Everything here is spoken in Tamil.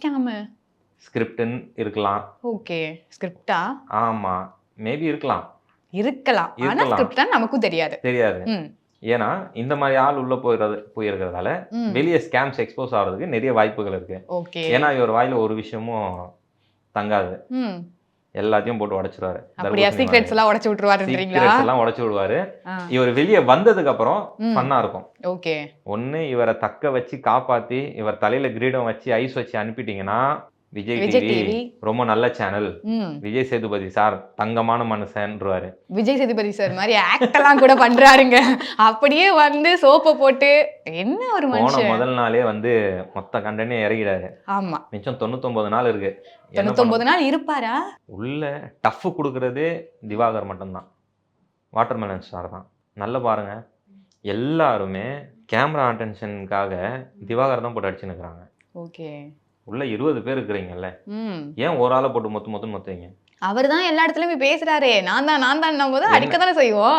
ஸ்கேம்? ஸ்கிரிப்ட்னு இருக்கலாம். ஓகே. ஸ்கிரிப்டா? ஆமா. மேபி இருக்கலாம். இருக்கலாம். ஆனா ஸ்கிரிப்டான்னு நமக்கும் தெரியாது. தெரியாது. ஏன்னா இந்த மாதிரி ஆள் உள்ள போயிருக்கிறதால வெளியே ஸ்கேம்ஸ் எக்ஸ்போஸ் ஆகிறதுக்கு நிறைய வாய்ப்புகள் இருக்கு. ஓகே. ஏன்னா இவர் வாயில ஒரு விஷயமும் தங்காது. எல்லாத்தையும் போட்டு உடைச்சிருவாரு. அப்படியே சீக்ரெட்ஸ் எல்லாம் உடைச்சு விட்டுருவாருன்றீங்களா? சீக்ரெட்ஸ் எல்லாம் உடைச்சு விடுவாரு. இவர் வெளியே வந்ததுக்கு அப்புறம் ஃபன்னா இருக்கும். ஓகே. ஒண்ணு இவரை தக்க வச்சு காப்பாத்தி இவர் தலையில கிரீடம் வச்சு ஐஸ் வச்சு அனுப்பிட்டீங்கன்னா விஜய் டிவி ரொம்ப நல்ல சேனல், விஜய் சேதுபதி சார் தங்கமான மனுஷன்றாரு. விஜய் சேதுபதி சார் மாதிரி ஆக்ட் எல்லாம் கூட பண்றாருங்க. அப்படியே வந்து சோப்பை போட்டு என்ன ஒரு மனுஷன். முதல் நாளே வந்து மொத்த கண்டனே இறங்கிடாரு. ஆமா. மிச்சம் 99 நாள் இருக்கு. 99 நாள் இருப்பாரா? உள்ள டஃப் கொடுக்கறதே திவாகர் மட்டும்தான். வாட்டர்மெலன் ஸ்டார் தான். நல்லா பாருங்க, எல்லாருமே கேமரா அட்டென்ஷனுக்காக திவாகர் தான் போட்டு அடிச்சுன்னுக்குறாங்க. ஓகே. உள்ள 20 பேர் இருக்கிறீங்கல்ல, ஏன் ஒரு ஆளை போட்டு மொத்தம் மொத்தம் மொத்தீங்க? அவர் தான் எல்லா இடத்துலயும் பேசுறாரே, நான் தான் போது அடிக்க தானே செய்வோம்.